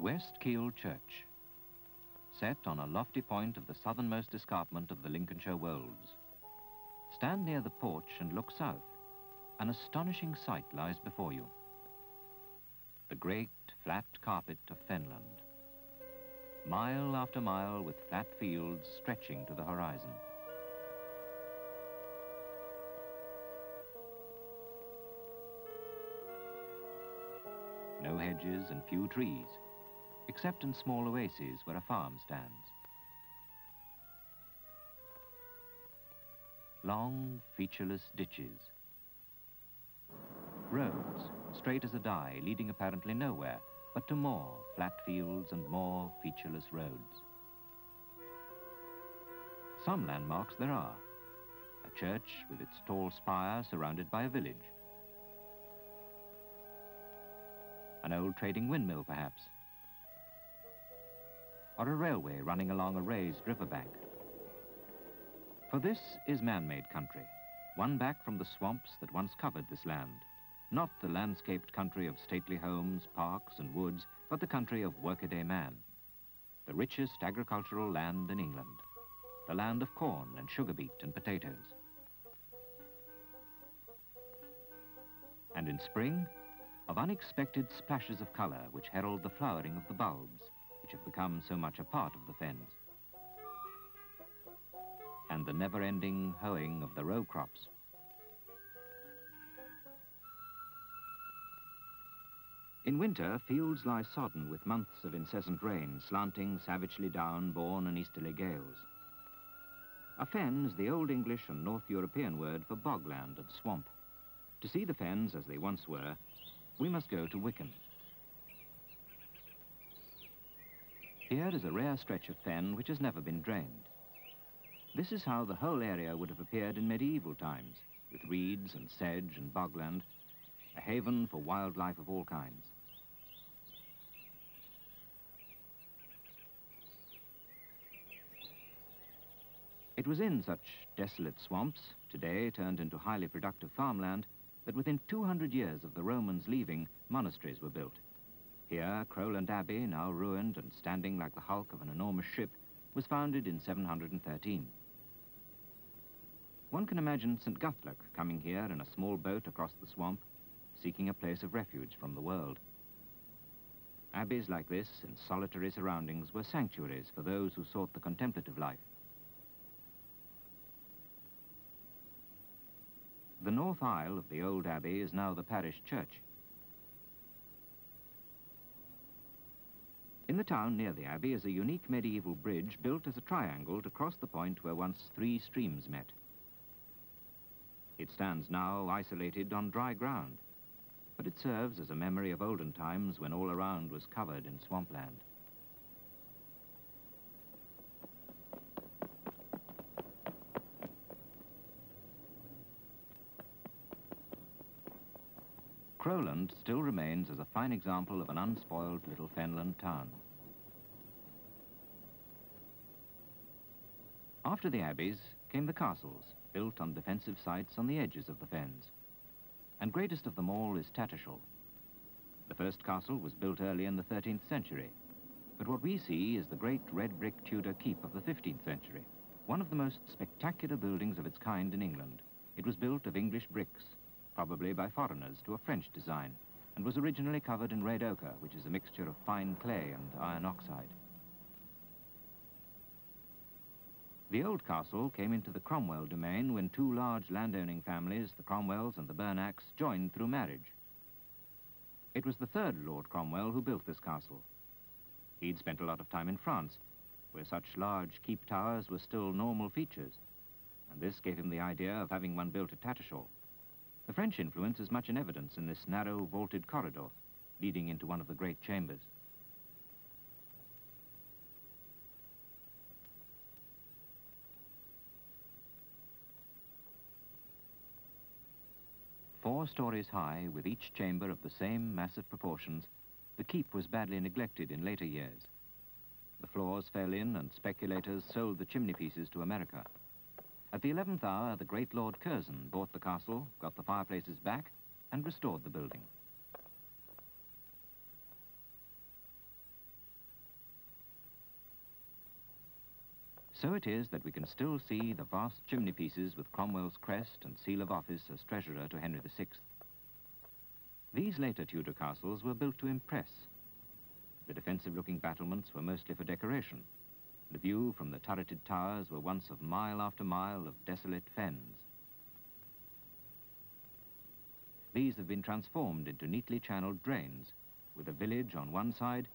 West Keel Church, set on a lofty point of the southernmost escarpment of the Lincolnshire Wolds. Stand near the porch and look south. An astonishing sight lies before you. The great flat carpet of fenland. Mile after mile with flat fields stretching to the horizon. No hedges and few trees, except in small oases where a farm stands. Long, featureless ditches. Roads, straight as a die, leading apparently nowhere, but to more flat fields and more featureless roads. Some landmarks there are. A church with its tall spire surrounded by a village. An old trading windmill, perhaps. Or a railway running along a raised riverbank. For this is man-made country, won back from the swamps that once covered this land. Not the landscaped country of stately homes, parks and woods, but the country of workaday man. The richest agricultural land in England. The land of corn and sugar beet and potatoes. And in spring, of unexpected splashes of colour which herald the flowering of the bulbs, which have become so much a part of the fens. And the never-ending hoeing of the row crops. In winter, fields lie sodden with months of incessant rain, slanting savagely down born and easterly gales. A fen is the Old English and North European word for bogland and swamp. To see the fens as they once were, we must go to Wycombe. Here is a rare stretch of fen which has never been drained. This is how the whole area would have appeared in medieval times, with reeds and sedge and bogland, a haven for wildlife of all kinds. It was in such desolate swamps, today turned into highly productive farmland, that within 200 years of the Romans leaving, monasteries were built. Here, Crowland Abbey, now ruined and standing like the hulk of an enormous ship, was founded in 713. One can imagine St. Guthlac coming here in a small boat across the swamp, seeking a place of refuge from the world. Abbeys like this, in solitary surroundings, were sanctuaries for those who sought the contemplative life. The north aisle of the old abbey is now the parish church. In the town near the abbey is a unique medieval bridge built as a triangle to cross the point where once 3 streams met. It stands now isolated on dry ground, but it serves as a memory of olden times when all around was covered in swampland. Crowland still remains as a fine example of an unspoiled little fenland town. After the abbeys came the castles, built on defensive sites on the edges of the fens. And greatest of them all is Tattershall. The first castle was built early in the 13th century, but what we see is the great red brick Tudor keep of the 15th century, one of the most spectacular buildings of its kind in England. It was built of English bricks, probably by foreigners to a French design, and was originally covered in red ochre, which is a mixture of fine clay and iron oxide. The old castle came into the Cromwell domain when 2 large landowning families, the Cromwells and the Burnacks, joined through marriage. It was the 3rd Lord Cromwell who built this castle. He'd spent a lot of time in France, where such large keep towers were still normal features, and this gave him the idea of having one built at Tattershall. The French influence is much in evidence in this narrow vaulted corridor leading into one of the great chambers. 4 stories high, with each chamber of the same massive proportions, the keep was badly neglected in later years. The floors fell in and speculators sold the chimney pieces to America. At the 11th hour, the great Lord Curzon bought the castle, got the fireplaces back, and restored the building. So it is that we can still see the vast chimney pieces with Cromwell's crest and seal of office as treasurer to Henry VI. These later Tudor castles were built to impress. The defensive-looking battlements were mostly for decoration. The view from the turreted towers were once of mile after mile of desolate fens. These have been transformed into neatly channeled drains, with a village on one side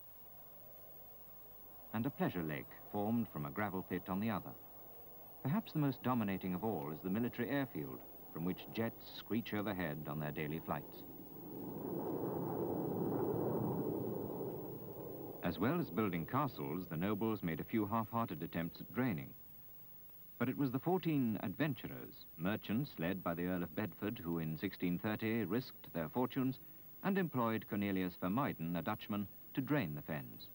and a pleasure lake formed from a gravel pit on the other. Perhaps the most dominating of all is the military airfield, from which jets screech overhead on their daily flights. As well as building castles, the nobles made a few half-hearted attempts at draining. But it was the 14 adventurers, merchants led by the Earl of Bedford, who in 1630 risked their fortunes and employed Cornelius Vermuyden, a Dutchman, to drain the fens.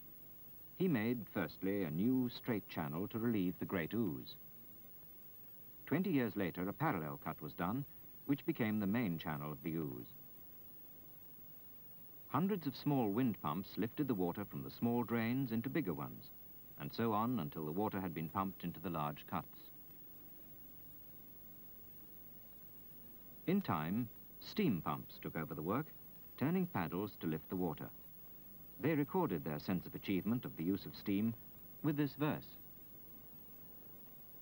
He made, firstly, a new straight channel to relieve the great Ouse. 20 years later, a parallel cut was done, which became the main channel of the Ouse. Hundreds of small wind pumps lifted the water from the small drains into bigger ones, and so on until the water had been pumped into the large cuts. In time, steam pumps took over the work, turning paddles to lift the water. They recorded their sense of achievement of the use of steam with this verse: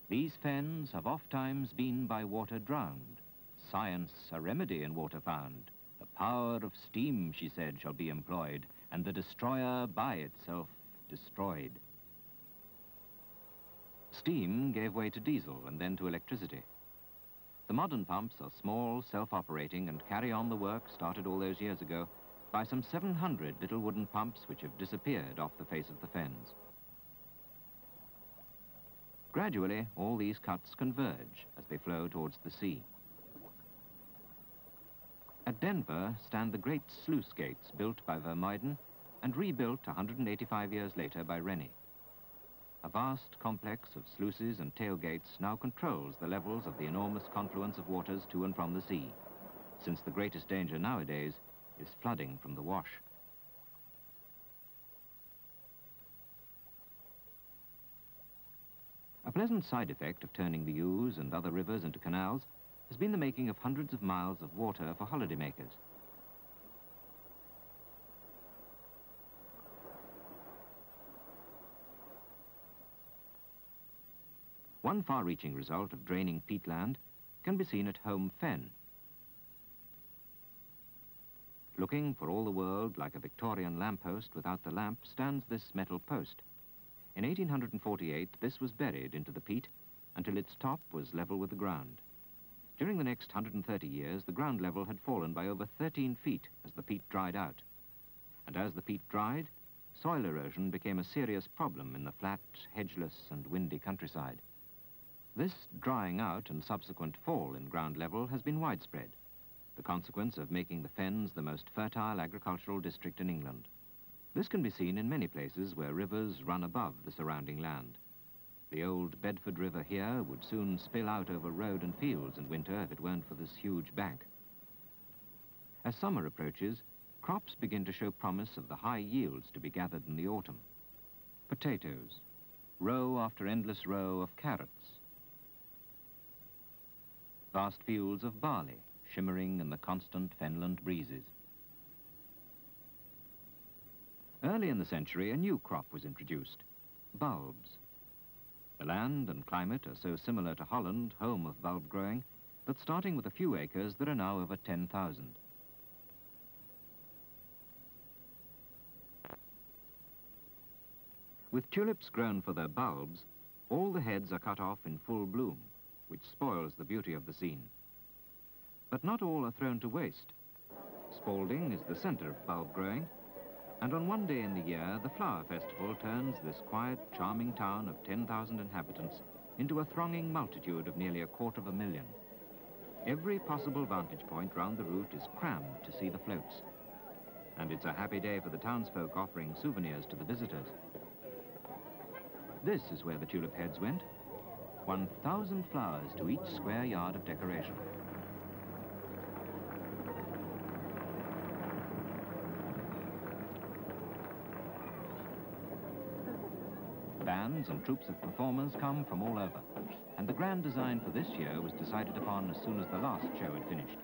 "These fens have ofttimes been by water drowned, science a remedy in water found. The power of steam, she said, shall be employed, and the destroyer by itself destroyed." Steam gave way to diesel and then to electricity. The modern pumps are small, self-operating, and carry on the work started all those years ago by some 700 little wooden pumps which have disappeared off the face of the fens. Gradually, all these cuts converge as they flow towards the sea. At Denver stand the great sluice gates built by Vermuyden and rebuilt 185 years later by Rennie. A vast complex of sluices and tailgates now controls the levels of the enormous confluence of waters to and from the sea, since the greatest danger nowadays is flooding from the Wash. A pleasant side effect of turning the Ouse and other rivers into canals has been the making of hundreds of miles of water for holidaymakers. One far-reaching result of draining peatland can be seen at Home Fen. Looking for all the world like a Victorian lamppost without the lamp stands this metal post. In 1848, this was buried into the peat until its top was level with the ground. During the next 130 years, the ground level had fallen by over 13 feet as the peat dried out. And as the peat dried, soil erosion became a serious problem in the flat, hedgeless and windy countryside. This drying out and subsequent fall in ground level has been widespread, the consequence of making the fens the most fertile agricultural district in England. This can be seen in many places where rivers run above the surrounding land. The old Bedford River here would soon spill out over road and fields in winter if it weren't for this huge bank. As summer approaches, crops begin to show promise of the high yields to be gathered in the autumn. Potatoes, row after endless row of carrots, vast fields of barley shimmering in the constant fenland breezes. Early in the century, a new crop was introduced: bulbs. The land and climate are so similar to Holland, home of bulb growing, that starting with a few acres, there are now over 10,000. With tulips grown for their bulbs, all the heads are cut off in full bloom, which spoils the beauty of the scene. But not all are thrown to waste. Spalding is the center of bulb growing, and on one day in the year, the Flower Festival turns this quiet, charming town of 10,000 inhabitants into a thronging multitude of nearly 250,000. Every possible vantage point round the route is crammed to see the floats. And it's a happy day for the townsfolk offering souvenirs to the visitors. This is where the tulip heads went. 1,000 flowers to each square yard of decoration. Bands and troops of performers come from all over, and the grand design for this year was decided upon as soon as the last show had finished.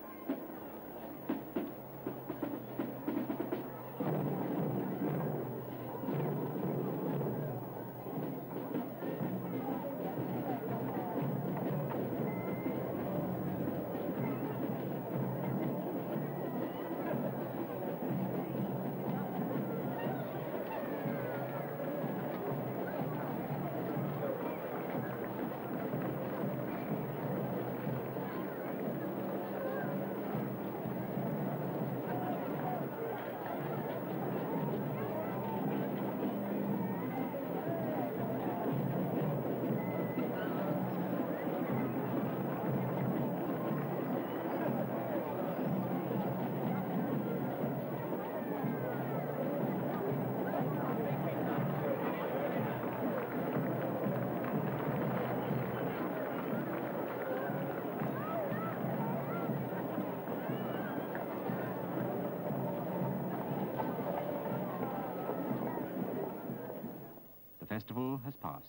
The festival has passed,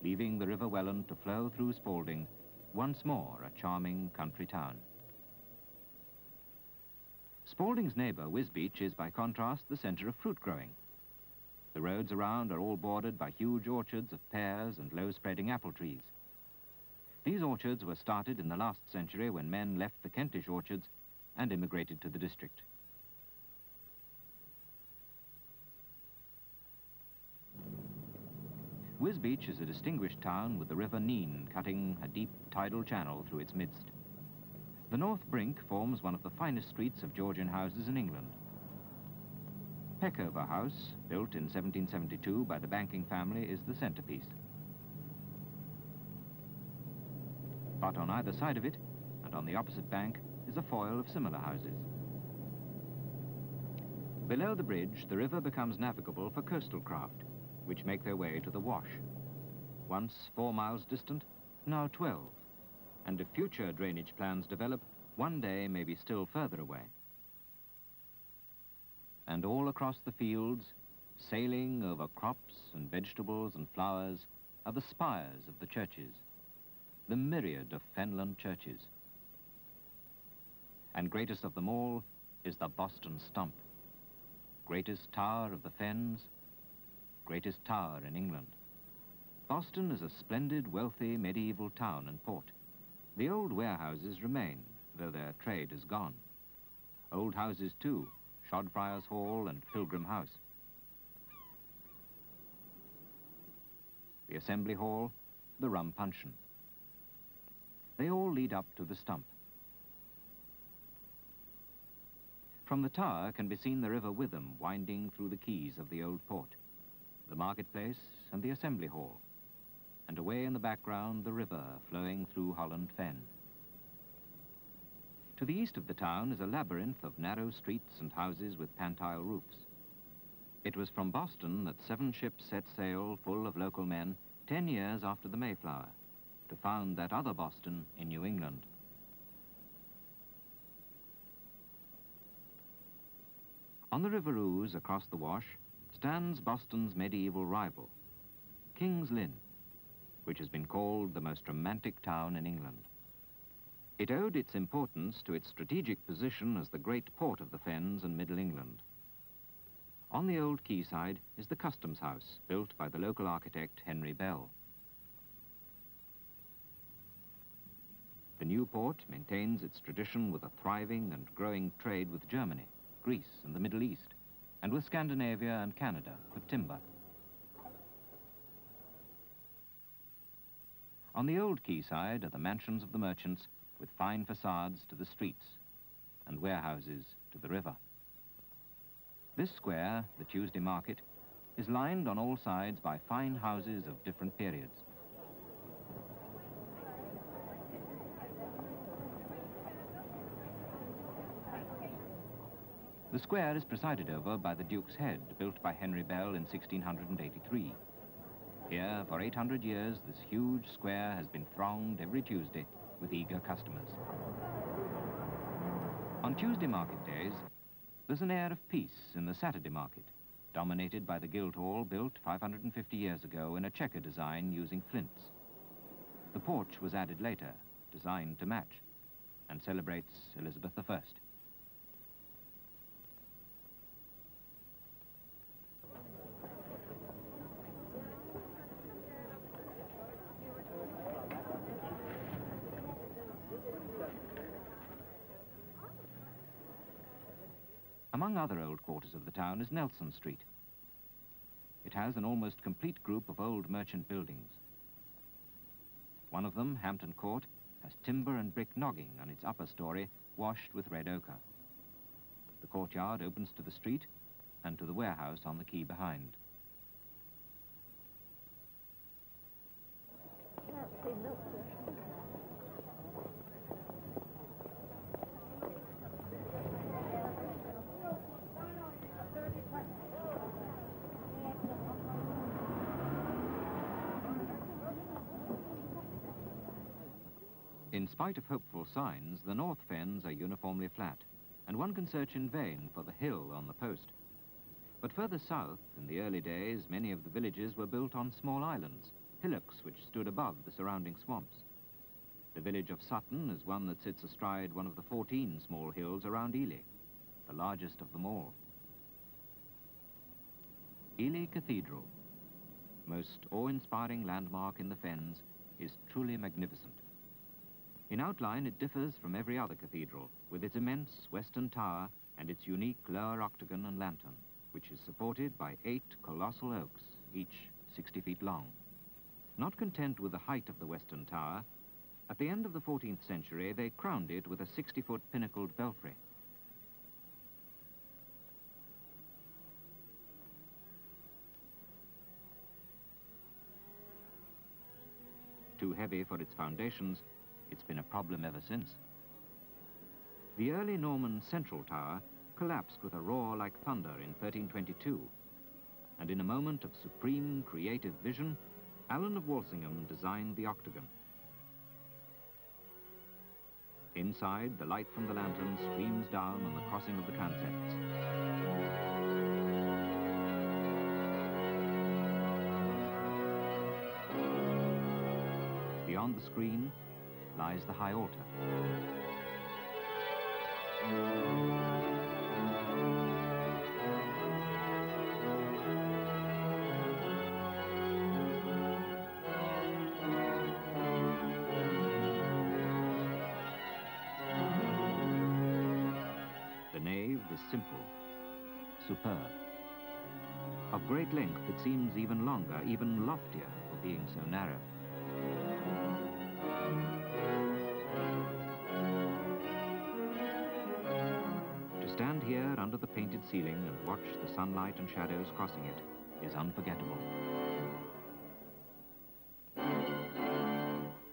leaving the River Welland to flow through Spalding, once more a charming country town. Spalding's neighbour, Wisbech, is by contrast the centre of fruit growing. The roads around are all bordered by huge orchards of pears and low-spreading apple trees. These orchards were started in the last century when men left the Kentish orchards and immigrated to the district. Wisbech is a distinguished town with the River Nene cutting a deep tidal channel through its midst. The North Brink forms one of the finest streets of Georgian houses in England. Peckover House, built in 1772 by the banking family, is the centrepiece. But on either side of it, and on the opposite bank, is a foil of similar houses. Below the bridge, the river becomes navigable for coastal craft, which make their way to the Wash. Once 4 miles distant, now 12. And if future drainage plans develop, one day may be still further away. And all across the fields, sailing over crops and vegetables and flowers, are the spires of the churches, the myriad of fenland churches. And greatest of them all is the Boston Stump, greatest tower of the fens, greatest tower in England. Boston is a splendid, wealthy, medieval town and port. The old warehouses remain, though their trade is gone. Old houses too, Shodfriars Hall and Pilgrim House. The Assembly Hall, the Rum Puncheon. They all lead up to the Stump. From the tower can be seen the River Witham winding through the quays of the old port, the marketplace and the Assembly Hall, and away in the background the river flowing through Holland Fen. To the east of the town is a labyrinth of narrow streets and houses with pantile roofs. It was from Boston that 7 ships set sail full of local men 10 years after the Mayflower to found that other Boston in New England. On the River Ouse across the Wash stands Boston's medieval rival, King's Lynn, which has been called the most romantic town in England. It owed its importance to its strategic position as the great port of the Fens and Middle England. On the old quayside is the Customs House, built by the local architect Henry Bell. The new port maintains its tradition with a thriving and growing trade with Germany, Greece and the Middle East, and with Scandinavia and Canada for timber. On the old quayside are the mansions of the merchants with fine facades to the streets and warehouses to the river. This square, the Tuesday Market, is lined on all sides by fine houses of different periods. The square is presided over by the Duke's Head, built by Henry Bell in 1683. Here, for 800 years, this huge square has been thronged every Tuesday with eager customers. On Tuesday market days, there's an air of peace in the Saturday market, dominated by the Guildhall built 550 years ago in a checker design using flints. The porch was added later, designed to match, and celebrates Elizabeth I. Among other old quarters of the town is Nelson Street. It has an almost complete group of old merchant buildings. One of them, Hampton Court, has timber and brick nogging on its upper story, washed with red ochre. The courtyard opens to the street and to the warehouse on the quay behind. In spite of hopeful signs, the North Fens are uniformly flat, and one can search in vain for the hill on the post. But further south, in the early days, many of the villages were built on small islands, hillocks which stood above the surrounding swamps. The village of Sutton is one that sits astride one of the 14 small hills around Ely, the largest of them all. Ely Cathedral, most awe-inspiring landmark in the Fens, is truly magnificent. In outline, it differs from every other cathedral, with its immense western tower and its unique lower octagon and lantern, which is supported by 8 colossal oaks, each 60 feet long. Not content with the height of the western tower, at the end of the 14th century, they crowned it with a 60-foot pinnacled belfry. Too heavy for its foundations, it's been a problem ever since. The early Norman central tower collapsed with a roar like thunder in 1322, and in a moment of supreme creative vision, Alan of Walsingham designed the octagon. Inside, the light from the lantern streams down on the crossing of the transepts. Beyond the screen lies the high altar. The nave is simple, superb. Of great length, it seems even longer, even loftier for being so narrow. Stand here under the painted ceiling and watch the sunlight and shadows crossing it is unforgettable.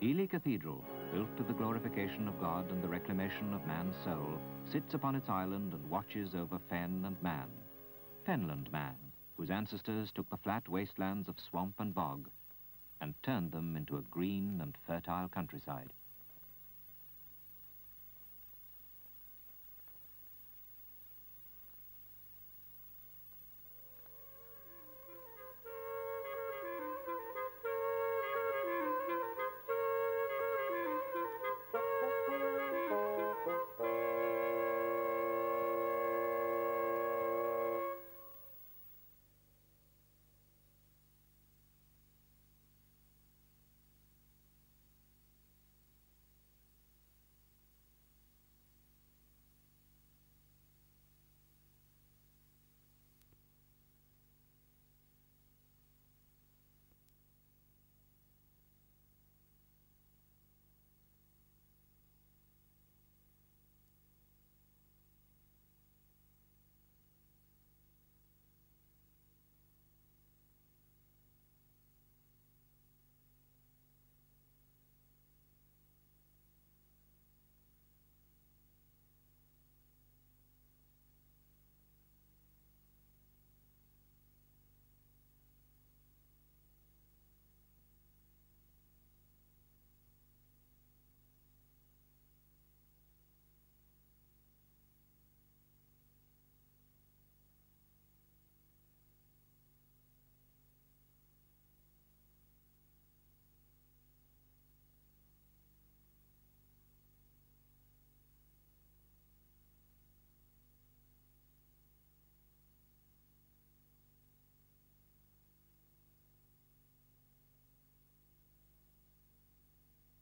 Ely Cathedral, built to the glorification of God and the reclamation of man's soul, sits upon its island and watches over fen and man. Fenland man, whose ancestors took the flat wastelands of swamp and bog and turned them into a green and fertile countryside.